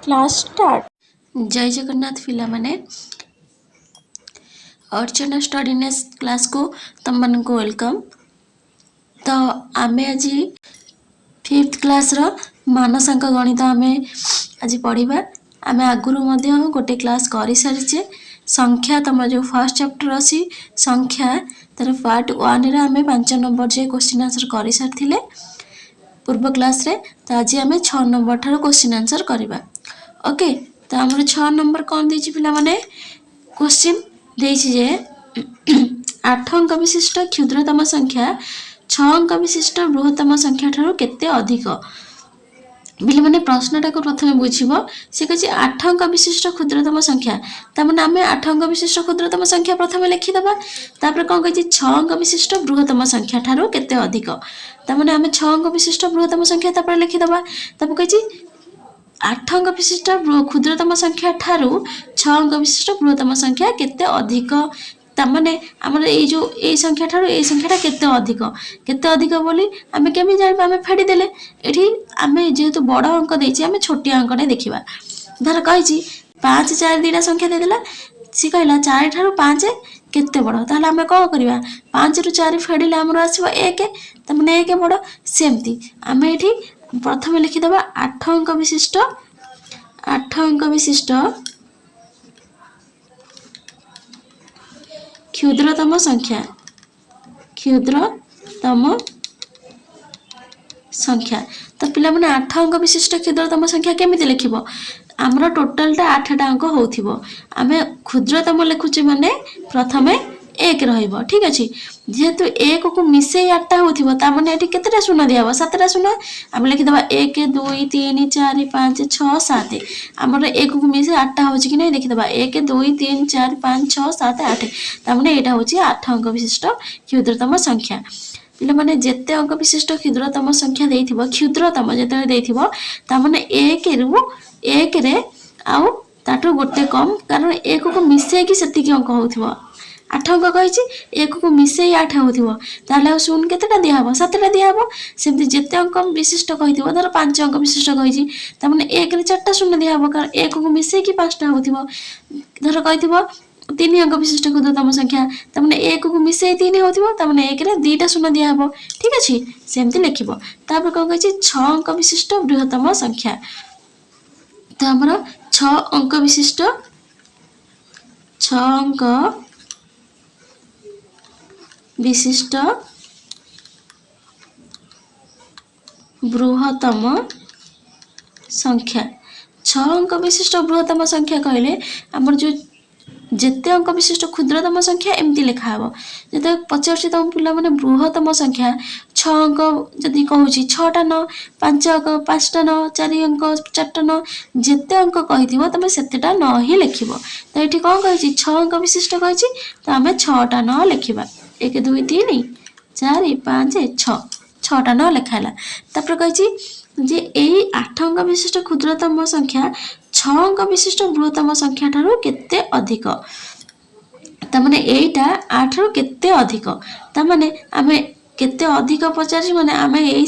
Class start. जय जगन्नाथ पिला माने अर्चना स्टडीनेस क्लास को तुम मन को वेलकम। तो आमे आज 5th क्लास रो मानसांक गणित आमे आज पढ़िबा। आमे आगुरु मध्य गोटे क्लास करि सारिचे संख्या तम जो फर्स्ट चैप्टर अछि संख्या तर पार्ट 1 रे आमे 5 नंबर जे क्वेश्चन आंसर करि सारथिले पूर्व क्लास रे। तो आज आमे 6 नंबर थारो क्वेश्चन आंसर करिबा। ओके तो हमर 6 नंबर कोन देछि पिला माने क्वेश्चन देछि जे 8 अंक विशिष्ट क्षुद्रतम संख्या 6 अंक विशिष्ट बृहत्तम संख्या ठारो केते अधिक बिले माने प्रश्नटा को प्रथमे बुझिबो। से कहछि 8 अंक विशिष्ट क्षुद्रतम संख्या त माने हमें 8 अंक विशिष्ट क्षुद्रतम संख्या प्रथमे लिखि दबा। तापर कोन कहछि 6 अंक विशिष्ट बृहत्तम संख्या ठारो केते अधिक त माने हमें 6 अंक विशिष्ट बृहत्तम संख्या तापर लिखि दबा। तापर कहछि 8 अंक विशिष्ट क्षुद्रतम संख्या ठारू 6 अंक विशिष्ट बृहत्तम संख्या केते अधिक तमाने हमर ए जो ए संख्या ठारू ए संख्याटा केते अधिक बोली हमें केमि जानबा। हमें फेडी देले एठी हमें जेहेतु बड़ अंक देछि हमें छोटिया अंक ने देखिबा। धर कहिछि 5 4 दीटा संख्या दे देला सी कहला 4 ठारू 5 केते बड़ ताहले हमें को करिबा 5 रु 4 फेडिले हमर आसीबो 1 तमाने 1 बड़। सेमती हमें एठी प्रथमे लिखि दबा 8 अंक विशिष्ट क्षुद्रतम संख्या तो पिला माने 8 अंक विशिष्ट क्षुद्रतम संख्या केमिति लिखिबो। हमर टोटलटा 8टा अंक होथिबो आमे क्षुद्रतम लिखुचे माने प्रथमे 1 रहिबो। ठीक अछि जेहेतु 1 को मिसे 8टा होथिबो ता माने एठी केतेटा शून्य दियाबो 7टा शून्य। आमे लिखि दबा 1 2 3 4 5 6 7 हमर 1 को मिसे 8टा होछि कि नै देखि दबा 1 2 3 4 5 6 7 8 ता माने एटा होछि 8 अंक विशिष्ट क्षुद्रतम संख्या। पिला माने जेते अंक विशिष्ट क्षुद्रतम संख्या देइथिबो क्षुद्रतम जेते देइथिबो ता माने 1 रु 1 रे आउ ताटो गोटे कम कारण 1 को मिसे कि सेति कि अंक होथिबो 8 अंक कहिछि 1 को मिसे 8 होथिबो ताले शून्य केतेटा दियाबो 7टा दियाबो। सेमति जेते अंक विशिष्ट कहिथिबो धर 5 अंक विशिष्ट कहिछि ता माने 1 रे 4टा शून्य दियाबो कारण 1 को मिसे कि 5टा होथिबो। धर कहिथिबो 3 अंक विशिष्ट क्षुद्रतम संख्या ता माने 1 को मिसे 3 होथिबो ता माने 1 रे 2टा शून्य दियाबो। ठीक अछि सेमति लिखिबो। तापर कोन कहिछि 6 अंक विशिष्ट बृहत्तम संख्या तो हमर 6 अंक विशिष्ट बृहत्तम संख्या 6 अंक विशिष्ट बृहत्तम संख्या कहले हमर जो जेते अंक विशिष्ट क्षुद्रतम संख्या एमती लिखा हबो। जेते पचारछि तम पिला माने बृहत्तम संख्या 6 अंक जदी कहूछि 6टा न 5 अंक 5टा न 4 अंक 4टा न जेते अंक कहिथिबो तमे सेतेटा न ही लिखिबो। त एठी कोन कहिछि 6 अंक विशिष्ट कहिछि त हमें 6टा न लिखिबा 1 2 3 4 5 6टा न लिखाला। तापर कहिछि जे एई 8 अंक विशिष्ट क्षुद्रतम संख्या 6 अंक विशिष्ट बृहत्तम संख्या ठारू केते अधिक त माने एटा 8 रो केते अधिक त माने हमें केते अधिक पचारछि माने हमें एई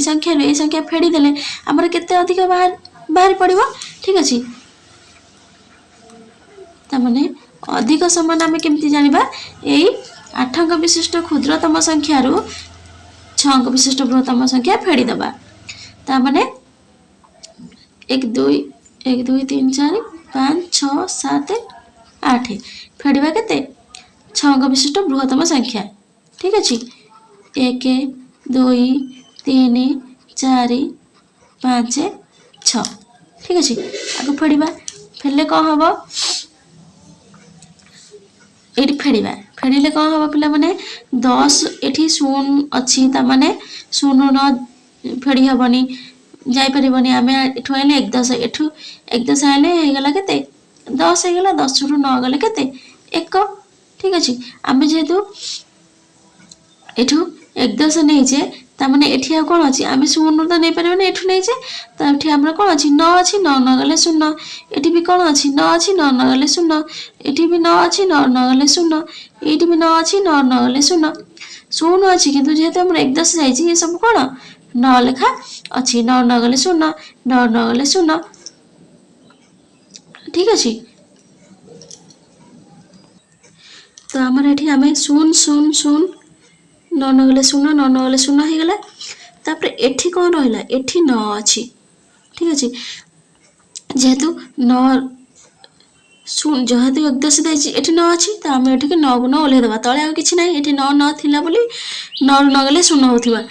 संख्या रे एई संख्या फेडी देले हमर केते अधिक बाहर पड़िबो। ठीक अछि त माने अधिक समान हमें केमति जानिबा एई 8 अंक विशिष्ट क्षुद्रतम संख्या रो 6 अंक विशिष्ट बृहत्तम संख्या फेडी दबा। त माने 1 2 3 4 5 6 7 8 फेडिबा केते 6 अंक विशिष्ट बृहत्तम संख्या। ठीक अछि 1 2 3 4 5 6 ठीक अछि आगु फेडिबा फेले को हबो एठी फेडिले को हबो पिला माने 10 एठी शून्य अछि त माने शून्य न फेडी हबनी जाई परिबनी हमें एठु आइले 1 10 एठु 1 10 आइले हे गेला केते 10 हे गेला 10 रु 9 गले केते 1। ठीक अछि हमें जेतु एठु 1 10 नै जे त माने एठी आ कोन अछि हमें शून्य त नै परिबनी एठु नै जे त एठी हमरा कोन अछि 9 अछि 9 9 गले 0 एठी भी कोन अछि 9 अछि 9 9 गले 0 एठी भी 9 अछि 9 9 गले 0 एठी भी 9 अछि 9 9 गले 0 शून्य अछि किंतु जेहेतु हमर 1 10 जाइछि ये सब कोन 9 लेखा अछि 9 9 गले 0 9 9 गले 0 ठीक अच्छे। तो आमर ये आम शून शून शून न नगले शून न नगले शून हो गला। तापर एठी कौन रहा एठी 9 अच्छी ठीक अच्छे जेहेतु 9 शून जेहेतु एकदश ये 9 अच्छी तो आम ये 9 को 9 ओल्हेदेवा तले आ कि ना ये 9 नाला बोली 9 नगले शून होता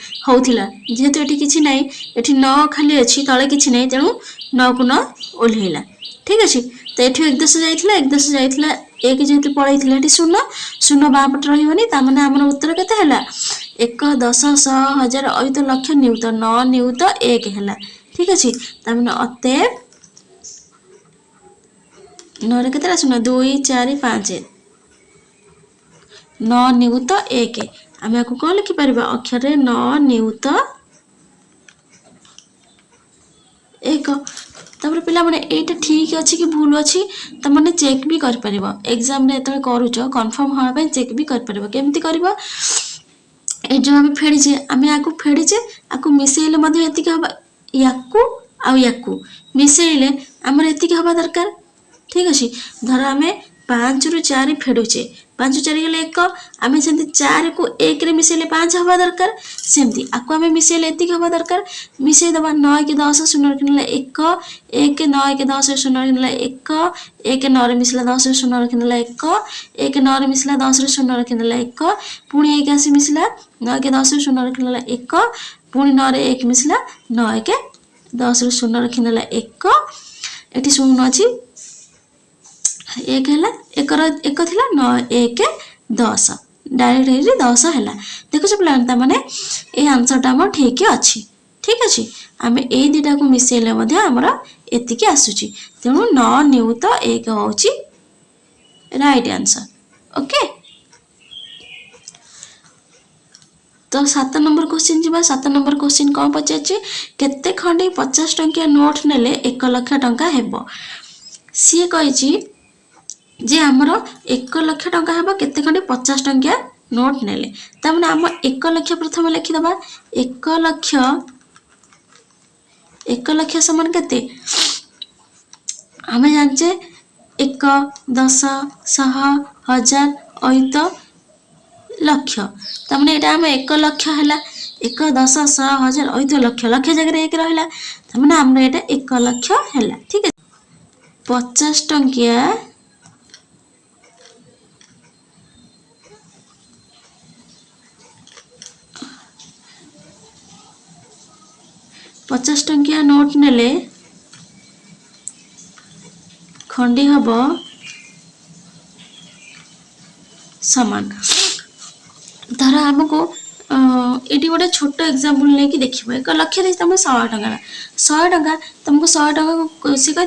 जेहेतु ये कि ना ये 9 खाली अच्छी तले कि ना तेणु 9 को 9 ओल्हेला ठीक अच्छे। तो ये एकदश जाइला एक जेहेतु पलैती शून शून बापट रही ताने आम उत्तर के 1 10 100 1000 अयुत लक्ष नियुत 9 नियुत 1 है ठीक अच्छे। ताने अतएव 9 रे केतेटा शून 2 4 5 9 नियुत 1 आम या कौन लिखिपर अक्षर 9 नियुत 1। तापर पिला माने एटा ठीक अच्छी कि भूल अच्छी तो मैंने चेक भी कर परिबो एग्जाम रे एतले करूछ कंफर्म होना पे चेक भी कर परिबो केमती करबो ए जो हम फेडीचे आम या फेडीचे आकु मिसेइले मध्ये एतिक हबा याकू याकू मिसेइले हमर एतिक हबा दरकार ठीक अच्छे। धर आम 5 रु 4 फेडुचे 5 4 गले 1 आम से 4 को 1 रे मिसेले 5 हवा दरकार सेमती आकु आम मिसेले एतिक हवा दरकार मिसेई दबा 9 के 10 शून्य रखिले 1 1 9 के 10 शून्य रखिले 1 1 9 रे मिसला 10 शून्य रखिले 1 1 9 रे मिसला 10 रे शून्य रखिले 1 पुणी 1 आसी मिसला 9 के 10 शून्य रखिले 1 पुणी 9 रे 1 मिसला 9 के 10 रे शून्य रखिले 1 एटी शून्य अच्छी 1 है 1 थिला 9 1 10 डायरेक्ट 10 है देखुच पे मैंने ये आंसरटा आम ठीक अच्छी ठीक अच्छे। आम ए दुटा को मिसेले आमर एतिकी आसूची तेणु 9 नियुत 1 हूँ राइट आंसर ओके। तो 7 नंबर क्वेश्चन जी 7 नंबर क्वेश्चन कौन पचार केते खंडी 50 टंकिया नोट नेले 1 लाख टंका हेबो सी कही जे आमर 1 लाख टंका हेबो केते खंडी 50 टंकिया नोट नेले तामने आम 1 लाख प्रथम लिखिदबा 1 लाख समान केते आम जाने 1 10 100 1000 अयुत लक्ष तामने एटा आम 1 लाख है 1 10 100 1000 अयुत लक्ष लक्ष जगह 1 रहा तामने आम एटा 1 लाख है ठीक है। 50 टंकिया 50 टंकिया नोट नेले खंडी हब समान धर आमको ये गोटे छोट एग्जाम्पल लेकिन देखिए 1 लाख तुम 100 टका 100 टका तुमको 100 टका सी कह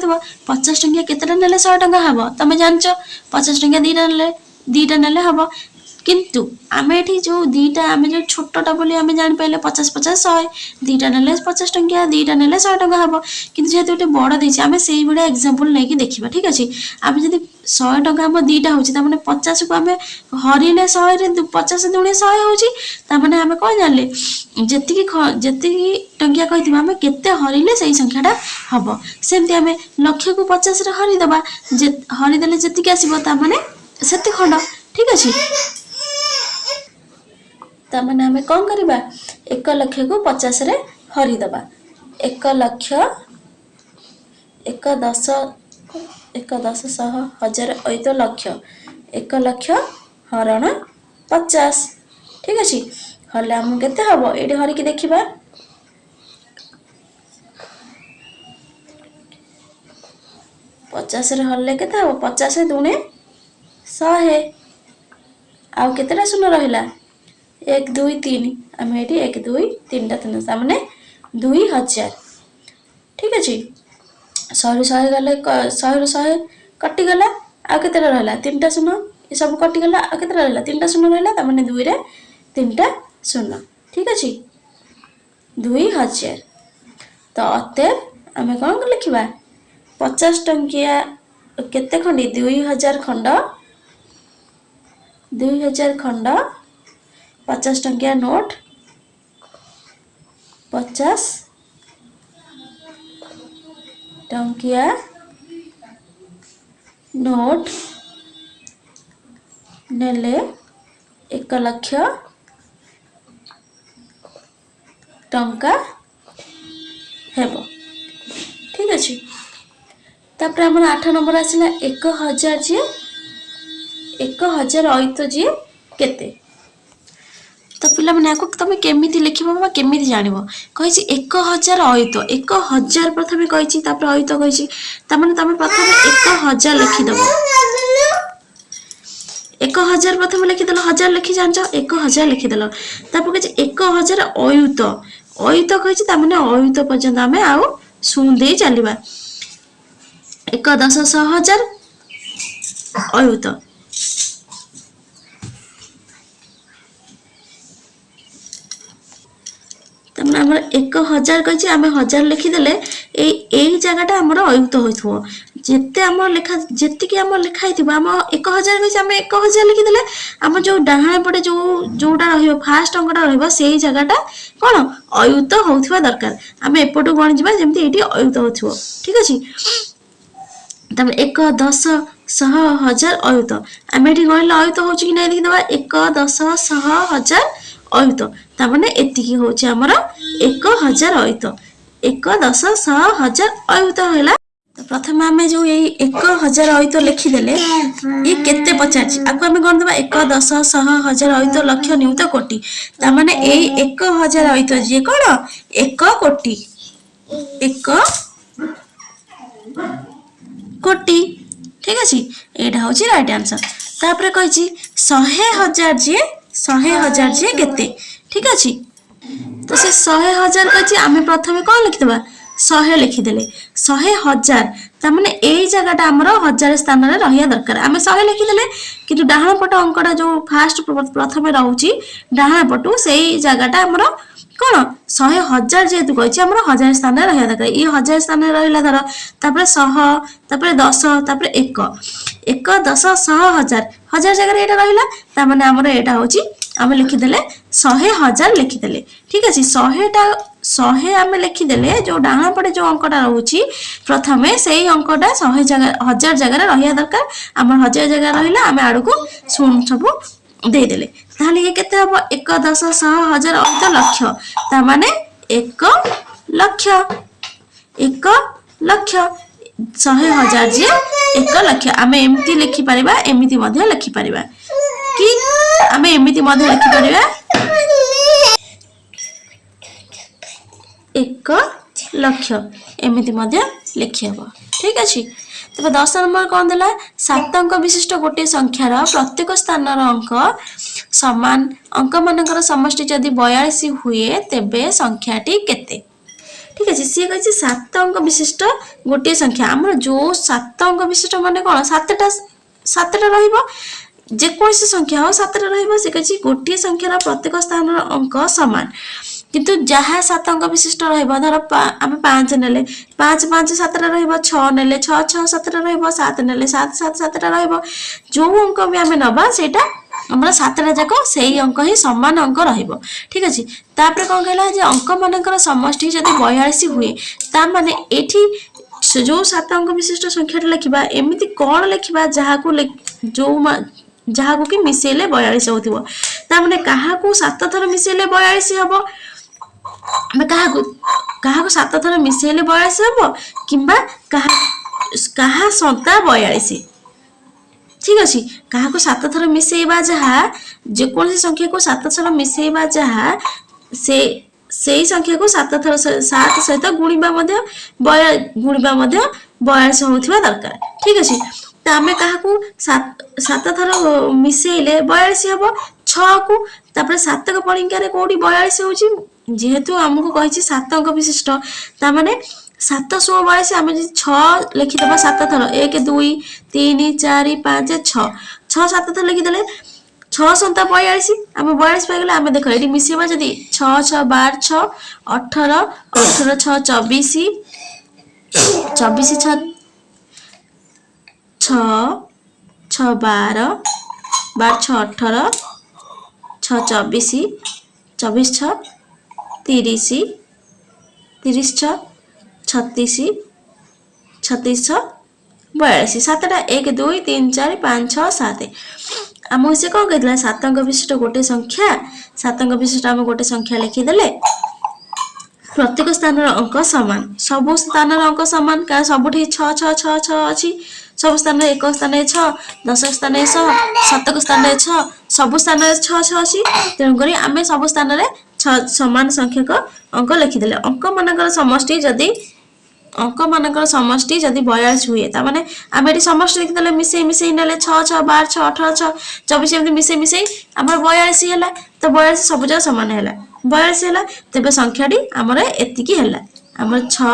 50 टंकिया केतेटा नेले 100 टका हम तुम जान 50 टंकिया दीटा नेले हम किंतु आम ये जो दीटा आम जो छोटा बोली आम जान पाइले 50 50 100 दीटा नेले 50 टंकिया दीटा नेले 100 टका हम कि जेहेतु गोटे बड़ देती आम से भाया एग्जाम्पल नहीं देखा ठीक अच्छे। आम जब 100 टका आम दीटा होने 50 को आम हरिले 100 50 दुणे 100 होने आम कौन जानले जी टंकिया कही आम केते हरिले से संख्याटा हम सेमती आम लक्ष्य को 50 हरिदबा हरिदेले जी आसने से खंड ठीक अच्छे। तामने आम कौन करवा 1 लाख को 50 रे हरिदबा 1 लाख 1 10 1 10 100 1000 अयुत लक्ष 1 लाख हरण 50 ठीक अच्छे हले आम केते हम ये हरिकी देखा 50 रे हरले केते हम 50 दुणे 100 आउ केतेटा शून्य रहिला 1 2 3 आम ये 1 2 3 3 सामने 2000 ठीक अच्छे 100 रु 100 गले 100 रु 100 कटिगला आ केतेटा रहिला 3टा शून्य ये सब कटिगला आ केतेटा रहिला 3टा शून्य रहिला तामने 2 रे 3टा शून्य ठीक अच्छे 2000। तो अतएव आम कौन लिखा 50 टंकिया केते खंडी 2000 खंड 2000 खंड 50 टंकिया नोट 50 टंकिया नोट नेले 1 लाख टंका हेबो ठीक अच्छे। तापर आम 8 नंबर आसला 1000 जी 1000 अयुत जी केते। तो पिला मैंने आपको तुम केमी लिख केमी जान कही 1000 अयुत 1000 प्रथम कही अयुत कही तुम प्रथम 1000 लिखिदेव 1000 प्रथम लिखिदेल 1000 लिखी जान 1000 लिखिदेल तापर कही 1000 अयुत अयुत कही अयुत पर्यंत आम आउ शुणी चलवा 1 10 100 1000 अयुत तमने आम 1000 कही आम 1000 लिखिदेले यही जगहटा आम अयुत हो जिते आम लेखा जी आम लिखाई आम 1000 कही आम 1000 लिखिदेले आम जो डाहाण पटे जोटा फास्ट अंकटा रही जगहटा कौन अयुत होता दरकार आम एपटू गणी जा जमी ये अयुत हो ठीक अच्छे। तब 1 10 100 1000 अयुत आम ये गणिले अयुत हो कि नहीं देखीदे 1 10 100 1000 अयुत तमें एति हूँ आमर 1000 अयुत 1 10 100 1000 अयुत है। तो प्रथम आम जो 1000 अयुत लिखिदेले ये केते पचार आपको आम गणिदेवा 1 10 100 1000 अयुत लक्ष नियुत कोटि तमें यही 1000 अयुत जी कौन 1 कोटि 1 कोटि ठीक अच्छे यहाँ हूँ रईट आंसर। तापर कही 100,000 जी 100,000 जी केते ठीक अच्छे। तो से 100,000 कही आम प्रथम कौन लिखिदेवा 100 लिखिदेले 100,000 तमें यही जगहटा आमर 1000 स्थान में रहा दरकार आम 100 लिखिदेले कि डाहाण पट अंकटा जो फास्ट प्रथम रोचे डाहाण पटू से जगहटा आमर कौन 100,000 जेहेतु कही आम 1000 स्थान में रहा दरकार ये 1000 स्थान में रहा धर तापर 100 तापर 10 तापर 1 10 100 1000 1000 जगह ये रहा तमें आमर यहाँ हूँ आम लिखिदेले 100,000 लिखिदेले ठीक अच्छे 100 आम लिखिदेले जो डाहाण पटे जो अंकटा रोचे प्रथम से अंकटा 100 जगह 1000 जगह रहा दरकार आम 1000 जगह रहा आम आड़ को शून सब देदेले ताहले ये केते हबो 1 10 100 1000 अयुत लक्ष तामाने 1 लक्ष 1 लक्ष 100,000 जी 1 लक्ष आम एमती लिखि परिबा एमिति मध्ये लिखि परिबा कि आम एमिति मध्ये लिखि परिबा 1 लक्ष एमिति मध्ये लिखि हबो ठीक अछि। तब 10 नंबर कौन देला 7 अंक विशिष्ट गोटे संख्यार प्रत्येक स्थान अंक समान अंक मानकर समष्टि जदि 42 हुए तेबे संख्याटी केते ठीक अच्छे। सी कही 7 अंक विशिष्ट गोटे संख्या आम जो 7 अंक विशिष्ट मान कौन 7टा रहिबो जेकोसी संख्या हो 7टा रहिबो से कही गोटे संख्यार प्रत्येक स्थान अंक समान किंतु जहाँ 7 अंक विशिष्ट रहिबो धर आम 5 नेले 5 5 7टा रहिबो 6 नेले 6 6 7टा रहिबो 7 नेले 7 7 7टा रहिबो जो अंक भी आम नबा सेटा हमरा 7टा जाक सेही अंक ही समान अंक रहिबो ठीक अछि। तापर कोन कहला जे अंक मानकर समष्टि जदि 42 हुए ता माने एठी जो 7 अंक विशिष्ट संख्याटा लिखिबा एमिति कोन लिखिबा जहाँ को कि मिसेले 42 होथिबो ता माने काहा को 7 थर मिसेले 42 हबो मैं कहा 7 थर मिसेले 42 हम किंबा कहा संता 42 ठीक अच्छे क्या 7 थर मिसेबा जहाँ जेकोसी संख्या को 7 थर मिसेबा जहाँ से संख्या को 7 थर 7 सहित गुणिबा 42 होथिबा दरकार ठीक अच्छे। तो आम क्या 7 थर मिसेले 42 हम 6 को तापर 7 को परीक्षा कौटी 42 होची जेहेतु आमको कही 7 अंक विशिष्ट ताने 7 16 42 आम 6 लिखिदेव 7 थर 1 2 3 4 5 6 6 7 थर लिखिदेले 6 सन्ता 42 आम 42 पाइगले आम देख ये मिसेबा जदि 6 6 12 6 18 18 6 24 24 6 6 6 12 12 6 18 6 24 24 6 30 30 6 36 36 6 42 7टा 1 2 3 4 5 6 7 आमको से कौन कहला 7 अंक विशिष्ट गोटे संख्या 7 अंक विशिष्ट आम गोटे संख्या लिखिदेले प्रत्येक स्थान अंक सामान सब स्थान अंक सामान क्या सब 6 6 6 6 अच्छी सब स्थान एक स्थान 6 10 स्थान 6 7 स्थान 6 सब स्थान 6 6 अच्छी तेणुक आम सब स्थान 6 सामान संख्यक अंक लिखिदेले अंक मानकर समष्टि जदि अंक मानकर समष्टि जदि 42 हुए तामाने आम ये समष्टि लिखिदेले मिसई मिसई नेले 6 6 12 6 18 6 24 एमती मिसई मिसई आम 42 है तो 42 सबुज सामान है 42 है तेज संख्याटी आमर एतिकी है आम 6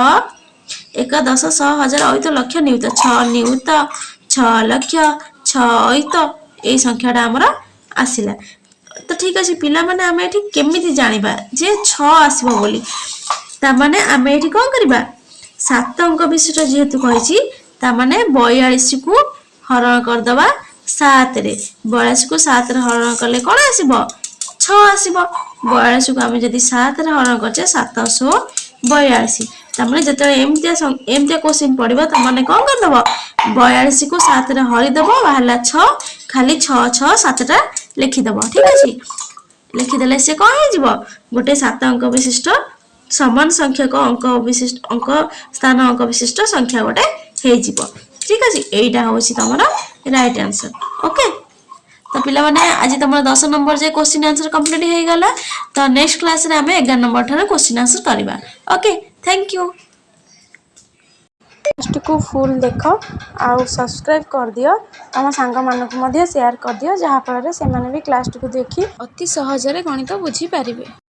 1 10 100 1000 अयुत लक्ष नियुत 6 नियुत 6 लक्ष 6 अयुत यही संख्याटा आमर आसला तो ठीक अच्छे पिला माने आम ये केमी जाना जे 6 आसब बोली ताने आम ये कौन करवा 7 अंक विशिष्ट जेहेतु कही ताने 42 को हरण करदे 7 रे 42 को 7 रे हरण कले कौन आसब 6 आसब 42 को आम जब 7 रे हरण कर 742 ताने जो एमती क्वेश्चन पड़ो ताने कौन करदेव 42 को 7 रे हरिदेव बाहर 6 खाली 6 6 7टा लिखिदेव ठीक अच्छे लिखिदेले से कौन हो गोटे 7 अंक विशिष्ट समान संख्यक अंक विशिष्ट अंक स्थान अंक विशिष्ट संख्या गोटे हो ठीक अच्छे यहीटा हूँ तुम राइट आंसर ओके तो पिला माने आज तुम 10 नंबर जे क्वेश्चन आंसर कंप्लीट हो गला तो नेक्स्ट क्लास रे आम 11 नंबर ठार क्वेश्चन आंसर करवा ओके थैंक यू क्लास को फुल देख आउ सब्सक्राइब कर दियो तुम सांग मानक मध्य शेयर कर दियो जहाँ फल से भी क्लास को देखी अति सहजरे गणित बुझी पारिबे।